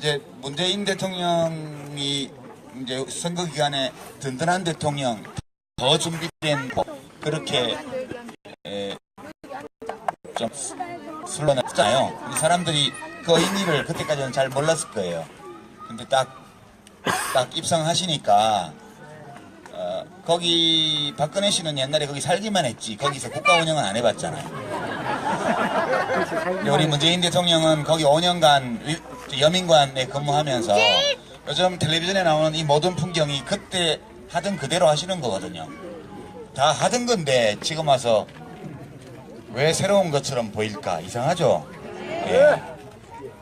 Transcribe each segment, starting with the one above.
이제 문재인 대통령이 이제 선거 기간에 든든한 대통령, 더 준비된 그렇게 좀 술러는 했잖아요. 사람들이 그 의미를 그때까지는 잘 몰랐을 거예요. 근데 딱 입성하시니까 거기 박근혜 씨는 옛날에 거기 살기만 했지 거기서 국가 운영은 안 해봤잖아요. 우리 문재인 대통령은 거기 5년간 여민관에 근무하면서 요즘 텔레비전에 나오는 이 모든 풍경이 그때 하던 그대로 하시는 거거든요. 다 하던 건데 지금 와서 왜 새로운 것처럼 보일까? 이상하죠? 예.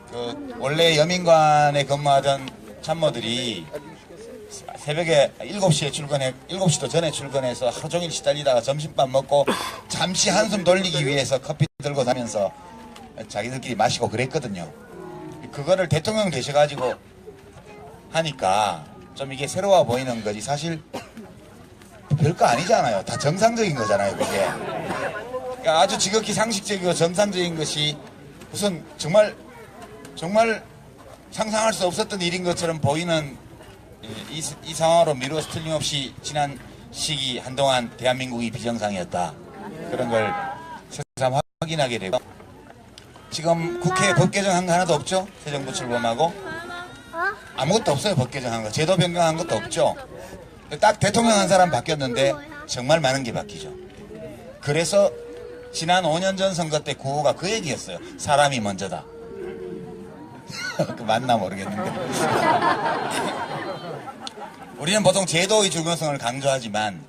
그 원래 여민관에 근무하던 참모들이 새벽에 7시에 출근해, 7시도 전에 출근해서 하루 종일 시달리다가 점심밥 먹고 잠시 한숨 돌리기 위해서 커피 들고 다니면서 자기들끼리 마시고 그랬거든요. 그거를 대통령 되셔가지고 하니까 좀 이게 새로워 보이는 거지 사실 별거 아니잖아요. 다 정상적인 거잖아요, 그게. 그러니까 아주 지극히 상식적이고 정상적인 것이 우선 정말 상상할 수 없었던 일인 것처럼 보이는 이 상황으로 미루어서 틀림없이 지난 시기 한동안 대한민국이 비정상이었다. 그런 걸 새삼 확인하게 되고 지금 국회에 법 개정한 거 하나도 없죠? 새 정부 출범하고 아무것도 없어요. 법 개정한 거. 제도 변경한 것도 없죠. 딱 대통령 한 사람 바뀌었는데 정말 많은 게 바뀌죠. 그래서 지난 5년 전 선거 때 구호가 그 얘기였어요. 사람이 먼저다. 그 맞나 모르겠는데. 우리는 보통 제도의 중요성을 강조하지만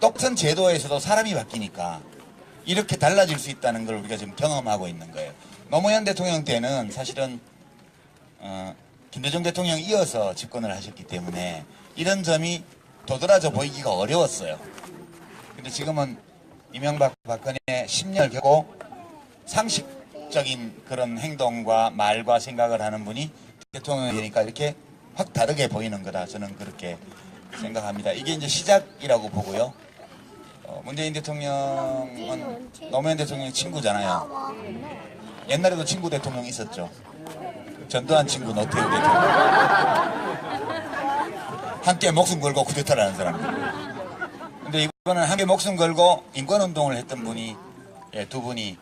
똑같은 제도에서도 사람이 바뀌니까 이렇게 달라질 수 있다는 걸 우리가 지금 경험하고 있는 거예요. 노무현 대통령 때는 사실은 김대중 대통령 이어서 집권을 하셨기 때문에 이런 점이 도드라져 보이기가 어려웠어요. 근데 지금은 이명박 박근혜 10년을 겪고 상식적인 그런 행동과 말과 생각을 하는 분이 대통령이 되니까 이렇게 확 다르게 보이는 거다. 저는 그렇게 생각합니다. 이게 이제 시작이라고 보고요. 문재인 대통령은 노무현 대통령의 친구잖아요. 옛날에도 친구 대통령 있었죠. 전두환 친구 노태우 대통령. 함께 목숨 걸고 쿠데타를 하는 사람들. 근데 이거는 함께 목숨 걸고 인권운동을 했던 분이 두 분이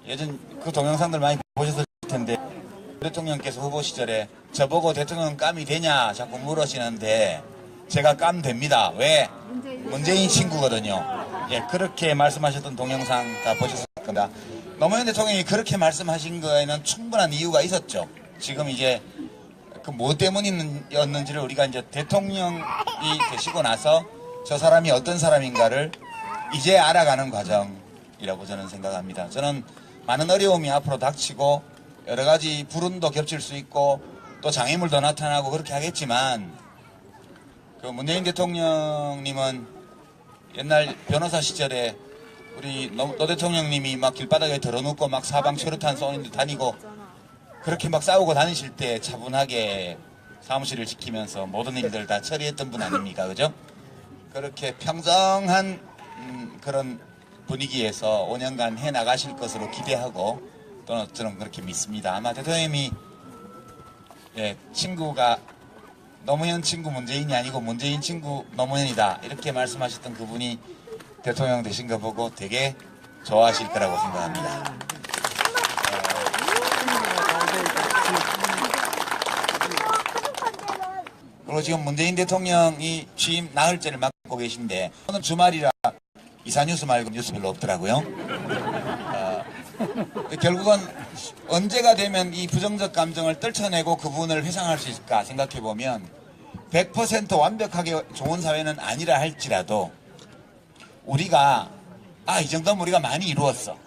예전 그 동영상들 많이 보셨을 텐데 대통령께서 후보 시절에 저보고 대통령 깜이 되냐 자꾸 물으시는데 제가 깜 됩니다. 왜? 문재인 친구거든요. 예, 그렇게 말씀하셨던 동영상 다 보셨을 겁니다. 노무현 대통령이 그렇게 말씀하신 거에는 충분한 이유가 있었죠. 지금 이제 그 뭐 때문이었는지를 우리가 이제 대통령이 되시고 나서 저 사람이 어떤 사람인가를 이제 알아가는 과정이라고 저는 생각합니다. 저는 많은 어려움이 앞으로 닥치고 여러 가지 불운도 겹칠 수 있고 또 장애물도 나타나고 그렇게 하겠지만 그 문재인 대통령님은 옛날 변호사 시절에 우리 노 대통령님이 막 길바닥에 들어눕고 막 사방 최루탄 쏘는 데 다니고 그렇게 막 싸우고 다니실 때 차분하게 사무실을 지키면서 모든 일들 다 처리했던 분 아닙니까? 그죠? 그렇게 평정한 그런 분위기에서 5년간 해나가실 것으로 기대하고 또는 저는 그렇게 믿습니다. 아마 대통령님이 친구가 노무현 친구 문재인이 아니고 문재인 친구 노무현이다 이렇게 말씀하셨던 그분이 대통령 되신 거 보고 되게 좋아하실 거라고 생각합니다. 그리고 지금 문재인 대통령이 취임 나흘째를 맞고 계신데 오늘 주말이라 이사뉴스 말고 뉴스 별로 없더라고요. 결국은 언제가 되면 이 부정적 감정을 떨쳐내고 그분을 회상할 수 있을까 생각해보면 100% 완벽하게 좋은 사회는 아니라 할지라도 우리가 이 정도면 우리가 많이 이루었어.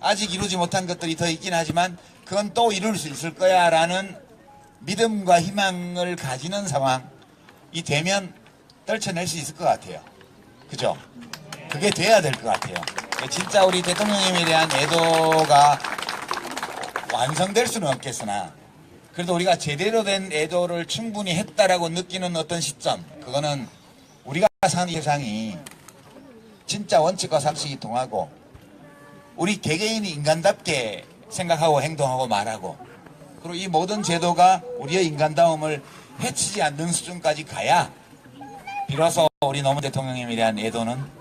아직 이루지 못한 것들이 더 있긴 하지만 그건 또 이룰 수 있을 거야 라는 믿음과 희망을 가지는 상황이 되면 떨쳐낼 수 있을 것 같아요. 그죠? 그게 돼야 될 것 같아요. 진짜 우리 대통령님에 대한 애도가 완성될 수는 없겠으나 그래도 우리가 제대로 된 애도를 충분히 했다라고 느끼는 어떤 시점, 그거는 우리가 사는 세상이 진짜 원칙과 상식이 통하고 우리 개개인이 인간답게 생각하고 행동하고 말하고 그리고 이 모든 제도가 우리의 인간다움을 해치지 않는 수준까지 가야 비로소 우리 노무현 대통령님에 대한 애도는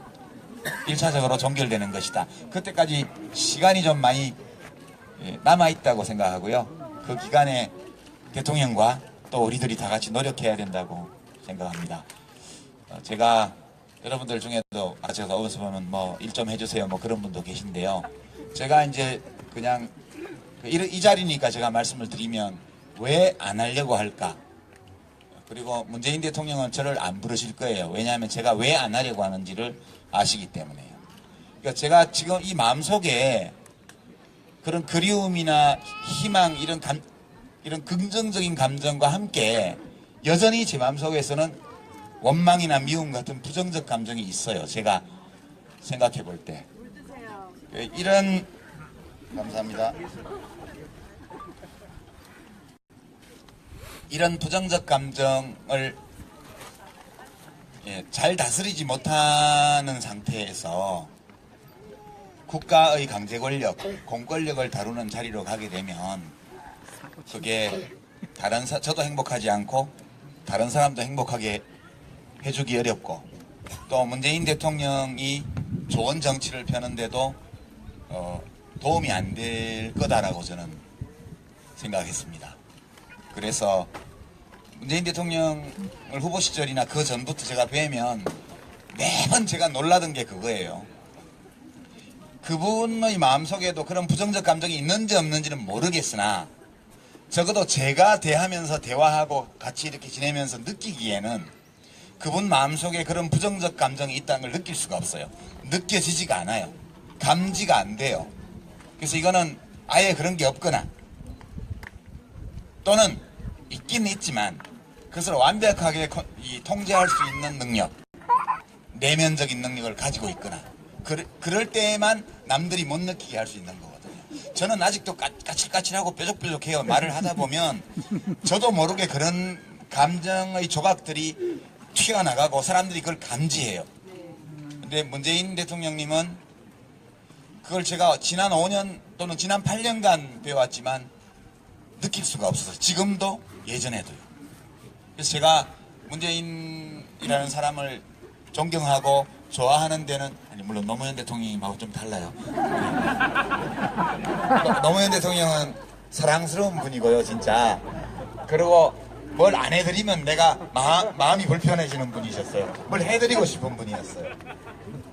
1차적으로 종결되는 것이다. 그때까지 시간이 좀 많이 남아있다고 생각하고요. 그 기간에 대통령과 또 우리들이 다 같이 노력해야 된다고 생각합니다. 제가 여러분들 중에도 제가 어디서 보면 뭐 일 좀 해주세요 뭐 그런 분도 계신데요. 제가 이제 그냥 이 자리니까 제가 말씀을 드리면 왜 안 하려고 할까? 그리고 문재인 대통령은 저를 안 부르실 거예요. 왜냐하면 제가 왜 안 하려고 하는지를 아시기 때문에요. 그러니까 제가 지금 이 마음속에 그런 그리움이나 희망 이런 긍정적인 감정과 함께 여전히 제 마음속에서는 원망이나 미움 같은 부정적 감정이 있어요. 제가 생각해 볼 때. 이런 감사합니다. 이런 부정적 감정을 잘 다스리지 못하는 상태에서 국가의 강제 권력, 공권력을 다루는 자리로 가게 되면 그게 저도 행복하지 않고 다른 사람도 행복하게 해주기 어렵고 또 문재인 대통령이 좋은 정치를 펴는데도 도움이 안 될 거다라고 저는 생각했습니다. 그래서 문재인 대통령을 후보 시절이나 그 전부터 제가 뵈면 매번 제가 놀라던 게 그거예요. 그분의 마음속에도 그런 부정적 감정이 있는지 없는지는 모르겠으나 적어도 제가 대하면서 대화하고 같이 이렇게 지내면서 느끼기에는 그분 마음속에 그런 부정적 감정이 있다는 걸 느낄 수가 없어요. 느껴지지가 않아요. 감지가 안 돼요. 그래서 이거는 아예 그런 게 없거나 또는 있긴 있지만 그것을 완벽하게 통제할 수 있는 능력, 내면적인 능력을 가지고 있거나 그럴 때에만 남들이 못 느끼게 할 수 있는 거거든요. 저는 아직도 까칠까칠하고 뾰족뾰족해요. 말을 하다 보면 저도 모르게 그런 감정의 조각들이 튀어나가고 사람들이 그걸 감지해요. 근데 문재인 대통령님은 그걸 제가 지난 5년 또는 지난 8년간 배워왔지만 느낄 수가 없어서 지금도 예전에도요. 그래서 제가 문재인이라는 사람을 존경하고 좋아하는 데는 물론 노무현 대통령님하고 좀 달라요. 노무현 대통령은 사랑스러운 분이고요, 진짜. 그리고 뭘 안 해드리면 내가 마음이 불편해지는 분이셨어요. 뭘 해드리고 싶은 분이었어요.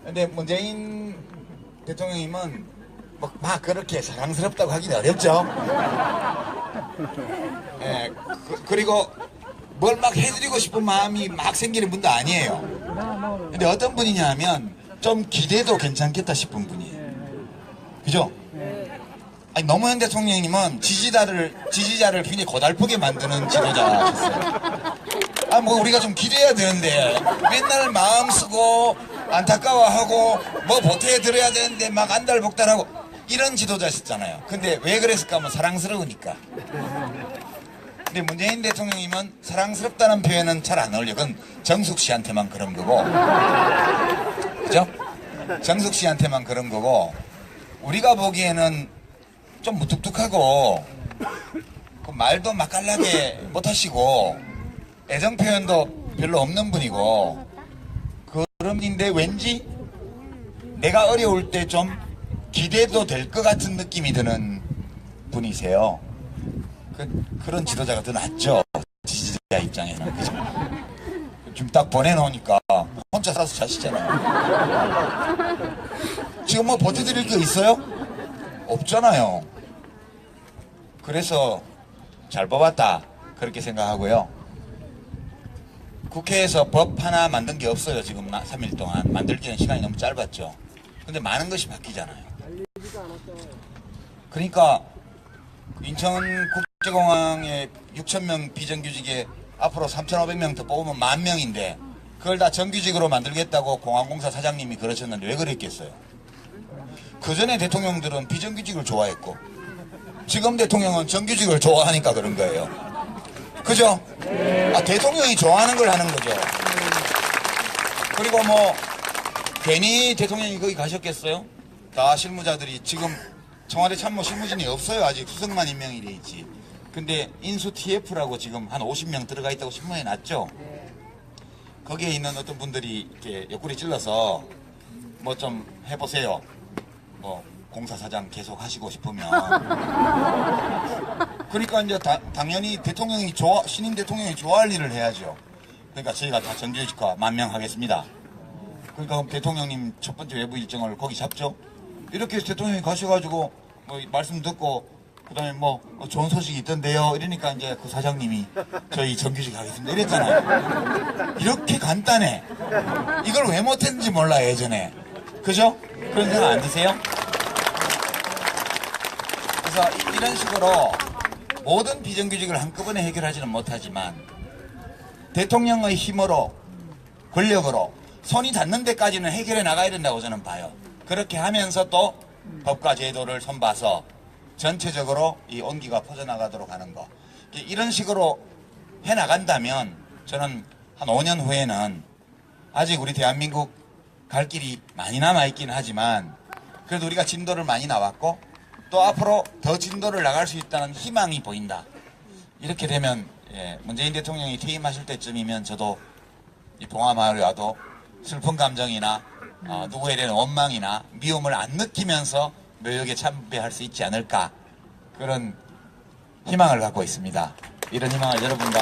근데 문재인 대통령님은 막 그렇게 사랑스럽다고 하기는 어렵죠. 예, 그리고 뭘 막 해드리고 싶은 마음이 막 생기는 분도 아니에요. 근데 어떤 분이냐 하면 좀 기대도 괜찮겠다 싶은 분이에요. 그죠? 아니, 노무현 대통령님은 지지자를 굉장히 고달프게 만드는 지도자셨어요. 뭐 우리가 좀 기대해야 되는데 맨날 마음 쓰고 안타까워하고 뭐 보태드려야 되는데 막 안달복달하고 이런 지도자셨잖아요. 근데 왜 그랬을까 하면 사랑스러우니까. 근데 문재인 대통령님은 사랑스럽다는 표현은 잘 안 어울려. 그건 정숙 씨한테만 그런 거고. 그죠? 정숙 씨한테만 그런 거고 우리가 보기에는 좀 무뚝뚝하고 그 말도 맛깔나게 못하시고 애정 표현도 별로 없는 분이고 그런 분인데 왠지 내가 어려울 때 좀 기대도 될 것 같은 느낌이 드는 분이세요. 그런 지도자가 더 낫죠. 지지자 입장에는. 그죠? 지금 딱 보내놓으니까 혼자 살아서 자시잖아요. 지금 뭐 보태드릴 게 있어요? 없잖아요. 그래서 잘 뽑았다 그렇게 생각하고요. 국회에서 법 하나 만든 게 없어요. 지금 3일 동안 만들기는 시간이 너무 짧았죠. 근데 많은 것이 바뀌잖아요. 그러니까 인천국제공항에 6,000명 비정규직에 앞으로 3,500명 더 뽑으면 10,000명인데 그걸 다 정규직으로 만들겠다고 공항공사 사장님이 그러셨는데 왜 그랬겠어요? 그 전에 대통령들은 비정규직을 좋아했고 지금 대통령은 정규직을 좋아하니까 그런 거예요. 그죠? 대통령이 좋아하는 걸 하는 거죠. 그리고 뭐 괜히 대통령이 거기 가셨겠어요? 다 실무자들이 지금 청와대 참모 실무진이 없어요. 아직 수석만 임명이 돼 있지. 근데 인수 TF라고 지금 한 50명 들어가 있다고 신문에 났죠? 거기에 있는 어떤 분들이 이렇게 옆구리 찔러서 뭐 좀 해보세요. 뭐 공사사장 계속 하시고 싶으면. 그러니까 이제 당연히 대통령이 신임 대통령이 좋아할 일을 해야죠. 그러니까 저희가 다 정규직화 만명하겠습니다. 그러니까 대통령님 첫 번째 외부 일정을 거기 잡죠. 이렇게 대통령이 가셔가지고 뭐 말씀 듣고 그다음에 뭐 좋은 소식이 있던데요. 이러니까 이제 그 사장님이 저희 정규직 하겠습니다. 이랬잖아요. 이렇게 간단해. 이걸 왜 못했는지 몰라 예전에. 그죠? 그런 생각 안 드세요? 그래서 이런 식으로 모든 비정규직을 한꺼번에 해결하지는 못하지만 대통령의 힘으로 권력으로 손이 닿는 데까지는 해결해 나가야 된다고 저는 봐요. 그렇게 하면서 또 법과 제도를 손봐서 전체적으로 이 온기가 퍼져나가도록 하는 거. 이런 식으로 해나간다면 저는 한 5년 후에는 아직 우리 대한민국 갈 길이 많이 남아있긴 하지만 그래도 우리가 진도를 많이 나왔고 또 앞으로 더 진도를 나갈 수 있다는 희망이 보인다. 이렇게 되면 문재인 대통령이 퇴임하실 때쯤이면 저도 이 봉화마을에 와도 슬픈 감정이나 누구에 대한 원망이나 미움을 안 느끼면서 묘역에 참배할 수 있지 않을까 그런 희망을 갖고 있습니다. 이런 희망을 여러분과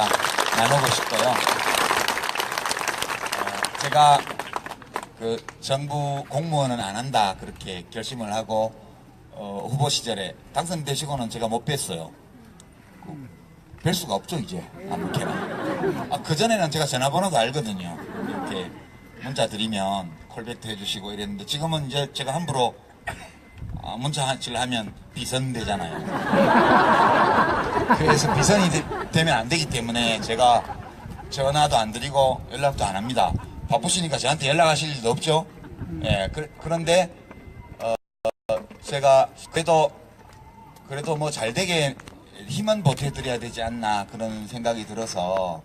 나누고 싶고요. 제가 그 정부 공무원은 안 한다 그렇게 결심을 하고 후보 시절에 당선되시고는 제가 못 뵀어요. 뵐 수가 없죠 이제 아무렇게나. 그전에는 제가 전화번호도 알거든요. 이렇게 문자 드리면 콜백도 해주시고 이랬는데 지금은 이제 제가 함부로 문자질 하면 비선되잖아요. 그래서 비선이 되면 안 되기 때문에 제가 전화도 안 드리고 연락도 안 합니다. 바쁘시니까 저한테 연락하실 일도 없죠. 예, 그런데 제가 그래도 뭐 잘 되게 힘은 보태드려야 되지 않나 그런 생각이 들어서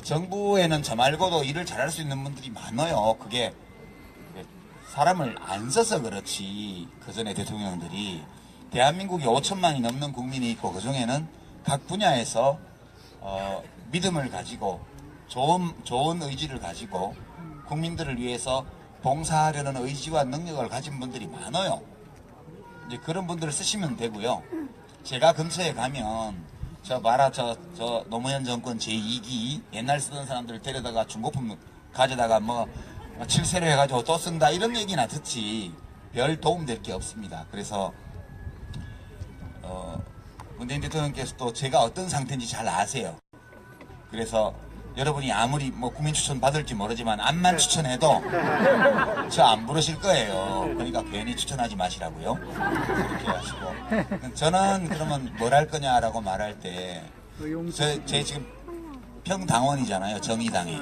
정부에는 저 말고도 일을 잘할 수 있는 분들이 많아요. 그게 사람을 안 써서 그렇지 그전에 대통령들이 대한민국이 5천만이 넘는 국민이 있고 그중에는 각 분야에서 믿음을 가지고 좋은 의지를 가지고 국민들을 위해서 봉사하려는 의지와 능력을 가진 분들이 많아요. 이제 그런 분들을 쓰시면 되고요. 제가 근처에 가면 저 노무현 정권 제2기 옛날 쓰던 사람들 데려다가 중고품 가져다가 뭐 칠세로 해가지고 또 쓴다 이런 얘기나 듣지 별 도움될 게 없습니다. 그래서 문재인 대통령께서도 제가 어떤 상태인지 잘 아세요. 그래서 여러분이 아무리 뭐 국민 추천 받을지 모르지만 암만 추천해도 저 안 부르실 거예요. 그러니까 괜히 추천하지 마시라고요. 그렇게 하시고 저는 그러면 뭘 할 거냐라고 말할 때 제 지금 평당원이잖아요. 정의당에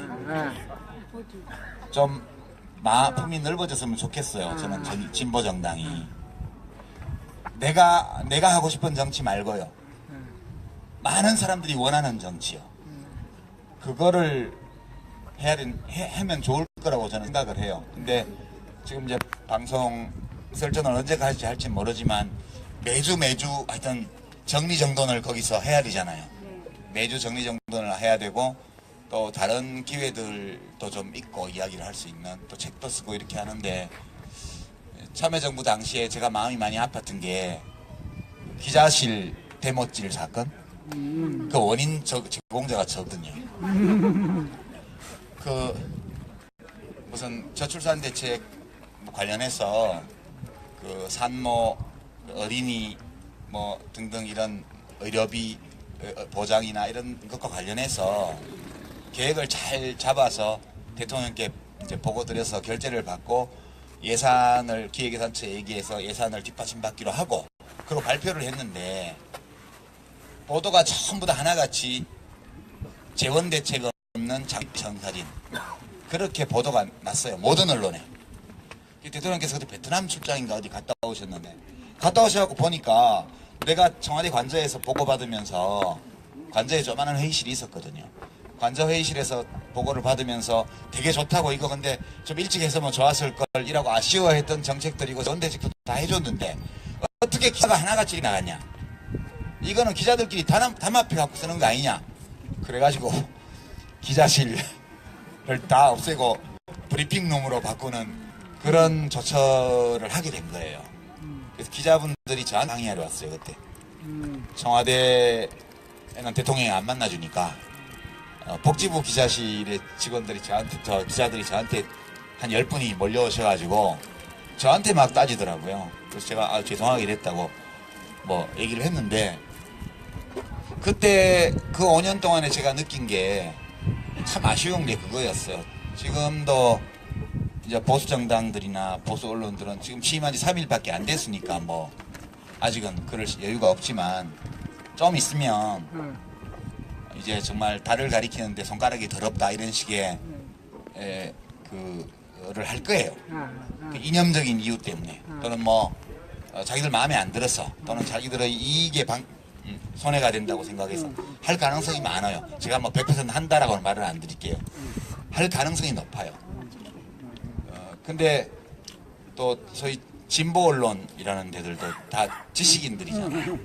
좀 마음이 넓어졌으면 좋겠어요. 저는 진보 정당이 내가 하고 싶은 정치 말고요. 많은 사람들이 원하는 정치요. 그거를 하면 좋을 거라고 저는 생각을 해요. 근데 지금 이제 방송 설정을 언제까지 할지 모르지만 매주 하여튼 정리정돈을 거기서 해야 되잖아요. 매주 정리정돈을 해야 되고 또 다른 기회들도 좀 있고 이야기를 할 수 있는 또 책도 쓰고 이렇게 하는데 참여정부 당시에 제가 마음이 많이 아팠던 게 기자실 대못질 사건 그 원인 제공자가 저거든요. 그 무슨 저출산 대책 관련해서 그 산모 어린이 뭐 등등 이런 의료비 보장이나 이런 것과 관련해서 계획을 잘 잡아서 대통령께 이제 보고 드려서 결재를 받고 예산을 기획예산처에 얘기해서 예산을 뒷받침받기로 하고 그리고 발표를 했는데 보도가 전부 다 하나같이 재원 대책 없는 장비선 사진 그렇게 보도가 났어요. 모든 언론에. 대통령께서 그때 베트남 출장인가 어디 갔다 오셨는데 갔다 오셔갖고 보니까 내가 청와대 관저에서 보고받으면서 관저에 조그마한 회의실이 있었거든요. 관저 회의실에서 보고를 받으면서 되게 좋다고 이거 근데 좀 일찍 했으면 좋았을 걸 이라고 아쉬워했던 정책들이고 전 대책도 다 해줬는데 어떻게 기사가 하나같이 나갔냐. 이거는 기자들끼리 담합해 갖고 쓰는 거 아니냐. 그래가지고 기자실을 다 없애고 브리핑룸으로 바꾸는 그런 조처를 하게 된 거예요. 그래서 기자분들이 저한테 항의하러 왔어요. 그때 청와대에는 대통령이 안 만나주니까 복지부 기자실의 직원들이 기자들이 저한테 한 10분이 몰려오셔가지고 저한테 막 따지더라고요. 그래서 제가 죄송하게 이랬다고 뭐 얘기를 했는데, 그때 그 5년 동안에 제가 느낀 게 참 아쉬운 게 그거였어요. 지금도 이제 보수 정당들이나 보수 언론들은 지금 취임한 지 3일밖에 안 됐으니까 뭐 아직은 그럴 여유가 없지만, 좀 있으면 이제 정말 달을 가리키는데 손가락이 더럽다 이런 식의 그를 할 거예요. 그 이념적인 이유 때문에, 또는 뭐 자기들 마음에 안 들어서, 또는 자기들의 이익에 손해가 된다고 생각해서 할 가능성이 많아요. 제가 뭐 100% 한다라고는 말을 안 드릴게요. 할 가능성이 높아요. 근데 또 소위 진보 언론이라는 데들도 다 지식인들이잖아요.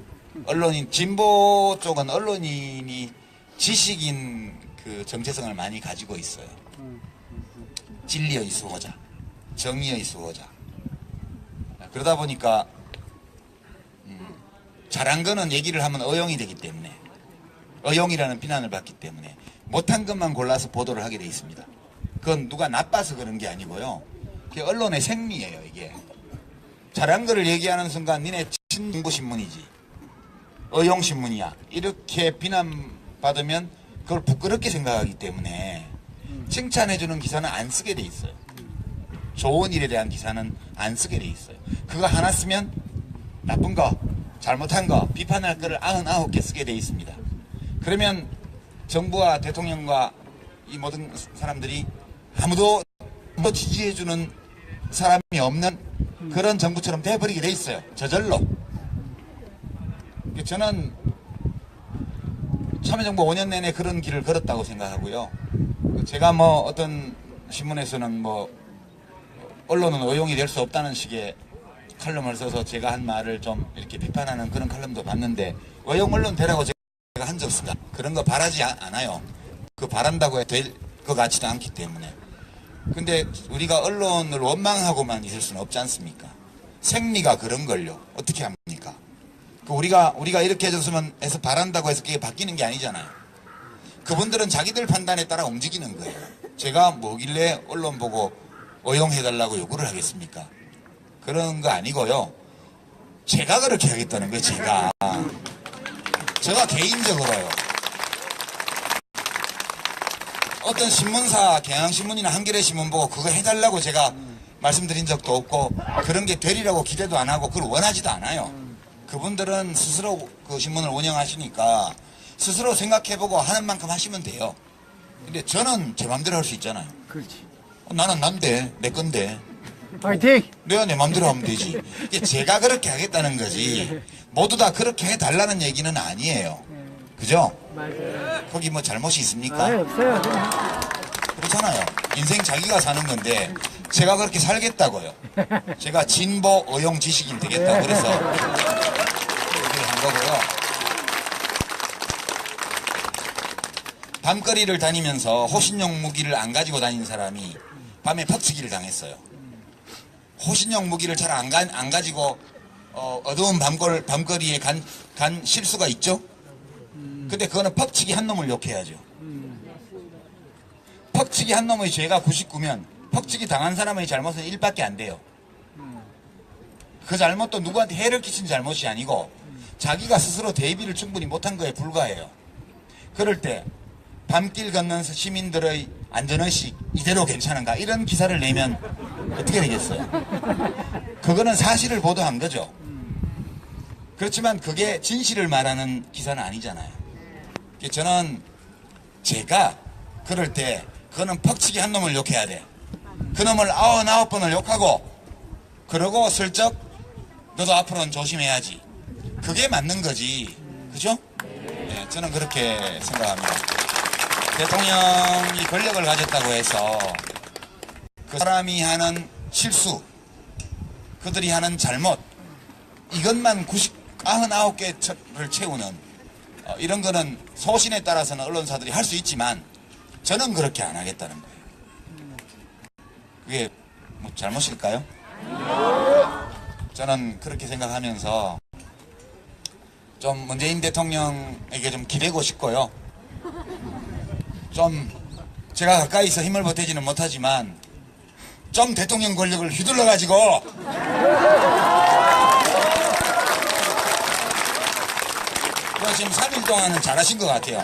진보 쪽은 언론인이 지식인 그 정체성을 많이 가지고 있어요. 진리의 수호자, 정의의 수호자. 그러다 보니까 잘한 거는 얘기를 하면 어용이 되기 때문에, 어용이라는 비난을 받기 때문에 못한 것만 골라서 보도를 하게 돼 있습니다. 그건 누가 나빠서 그런 게 아니고요. 그게 언론의 생리예요. 이게 잘한 거를 얘기하는 순간 니네 친정부 신문이지, 어용 신문이야, 이렇게 비난받으면 그걸 부끄럽게 생각하기 때문에 칭찬해주는 기사는 안 쓰게 돼 있어요. 좋은 일에 대한 기사는 안 쓰게 돼 있어요. 그거 하나 쓰면 나쁜 거, 잘못한 거, 비판할 거를 99개 쓰게 돼 있습니다. 그러면 정부와 대통령과 이 모든 사람들이 아무도 지지해주는 사람이 없는 그런 정부처럼 돼버리게 돼 있어요. 저절로. 저는 참여정부 5년 내내 그런 길을 걸었다고 생각하고요. 제가 뭐 어떤 신문에서는 뭐 언론은 어용이 될 수 없다는 식의 칼럼을 써서 제가 한 말을 좀 이렇게 비판하는 그런 칼럼도 봤는데, 어용 언론 되라고 제가 한 적 없습니다. 그런 거 바라지 않아요. 그 바란다고 될 것 같지도 않기 때문에. 근데 우리가 언론을 원망하고만 있을 수는 없지 않습니까? 생리가 그런 걸요. 어떻게 합니까? 우리가 이렇게 해줬으면 해서 바란다고 해서 그게 바뀌는 게 아니잖아요. 그분들은 자기들 판단에 따라 움직이는 거예요. 제가 뭐길래 언론 보고 어용해달라고 요구를 하겠습니까? 그런 거 아니고요. 제가 그렇게 하겠다는 거예요. 제가 개인적으로요. 어떤 신문사, 경향신문이나 한겨레신문 보고 그거 해달라고 제가 말씀드린 적도 없고, 그런 게 되리라고 기대도 안 하고 그걸 원하지도 않아요. 그분들은 스스로 그 신문을 운영하시니까 스스로 생각해보고 하는 만큼 하시면 돼요. 근데 저는 제 맘대로 할 수 있잖아요. 그렇지. 나는 난데, 내 건데. 파이팅! 내가 내 맘대로 하면 되지. 이게 제가 그렇게 하겠다는 거지, 모두 다 그렇게 해달라는 얘기는 아니에요. 그죠? 맞아요. 거기 뭐 잘못이 있습니까? 없어요. 그렇잖아요. 인생 자기가 사는 건데 제가 그렇게 살겠다고요. 제가 진보 어용 지식인 되겠다고 그래서 그렇게 한 거고요. 밤거리를 다니면서 호신용 무기를 안 가지고 다니는 사람이 밤에 퍽치기를 당했어요. 호신용 무기를 잘 안 가지고 어두운 밤거리에 간 실수가 있죠? 근데 그거는 퍽치기 한 놈을 욕해야죠. 퍽치기 한 놈의 죄가 99면 퍽치기 당한 사람의 잘못은 1밖에 안 돼요. 그 잘못도 누구한테 해를 끼친 잘못이 아니고 자기가 스스로 대비를 충분히 못한 거에 불과해요. 그럴 때 밤길 걷는 시민들의 안전의식 이대로 괜찮은가, 이런 기사를 내면 어떻게 되겠어요? 그거는 사실을 보도한 거죠. 그렇지만 그게 진실을 말하는 기사는 아니잖아요. 저는 제가 그럴 때 그거는 퍽치기 한 놈을 욕해야 돼. 그 놈을 99번을 욕하고, 그러고 슬쩍 너도 앞으로는 조심해야지. 그게 맞는 거지. 그죠? 네, 저는 그렇게 생각합니다. 대통령이 권력을 가졌다고 해서 그 사람이 하는 실수, 그들이 하는 잘못, 이것만 99개를 채우는 이런 거는 소신에 따라서는 언론사들이 할 수 있지만 저는 그렇게 안 하겠다는 거예요. 그게 뭐 잘못일까요? 저는 그렇게 생각하면서 좀 문재인 대통령에게 좀 기대고 싶고요. 좀 제가 가까이서 힘을 보태지는 못하지만 좀 대통령 권력을 휘둘러 가지고 지금 3일 동안은 잘하신 것 같아요.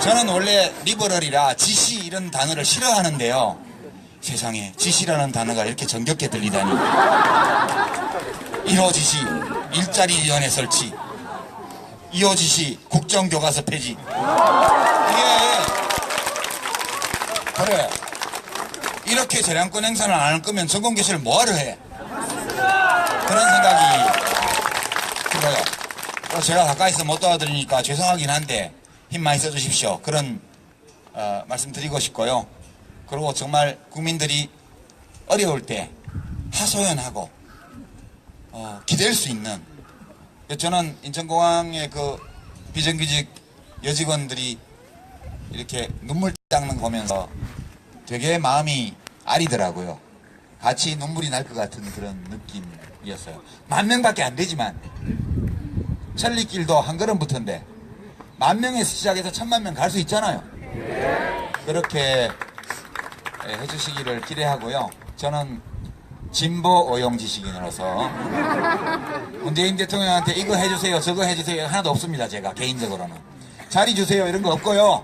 저는 원래 리버럴이라 지시 이런 단어를 싫어하는데요. 세상에 지시라는 단어가 이렇게 정겹게 들리다니. 1호 지시 일자리위원회 설치, 2호 지시 국정교과서 폐지. 이게 그래 이렇게 재량권 행사를 안 할 거면 전공교실을 뭐하러 해? 그런 생각이 들어요. 제가 가까이서 못 도와드리니까 죄송하긴 한데 힘 많이 써주십시오. 그런 말씀드리고 싶고요. 그리고 정말 국민들이 어려울 때 하소연하고 기댈 수 있는, 저는 인천공항의 그 비정규직 여직원들이 이렇게 눈물 닦는 거 보면서 되게 마음이 아리더라고요. 같이 눈물이 날 것 같은 그런 느낌이었어요. 10,000명밖에 안 되지만 천리길도 한 걸음부터인데 10,000명에서 시작해서 1,000,000명 갈 수 있잖아요. 그렇게 해주시기를 기대하고요. 저는 진보 오용 지식인으로서 문재인 대통령한테 이거 해주세요 저거 해주세요 하나도 없습니다. 제가 개인적으로는 자리 주세요 이런 거 없고요.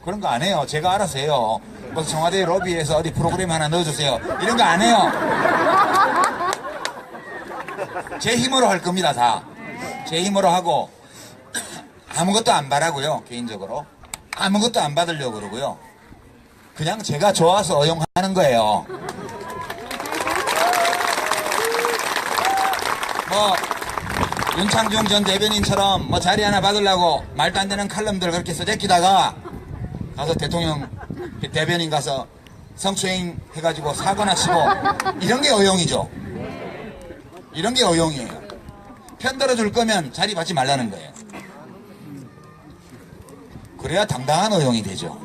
그런 거 안 해요. 제가 알아서 해요. 뭐 청와대 로비에서 어디 프로그램 하나 넣어주세요 이런 거 안 해요. 제 힘으로 할 겁니다. 다 제 힘으로 하고 아무것도 안 바라고요. 개인적으로 아무것도 안 받으려고 그러고요. 그냥 제가 좋아서 어용하는 거예요. 뭐 윤창중 전 대변인처럼 뭐 자리 하나 받으려고 말도 안 되는 칼럼들 그렇게 써제끼다가 가서 대통령 대변인 가서 성추행 해가지고 사고나 치고 이런 게 어용이죠. 이런 게 어용이에요. 편들어 줄 거면 자리 받지 말라는 거예요. 그래야 당당한 어용이 되죠.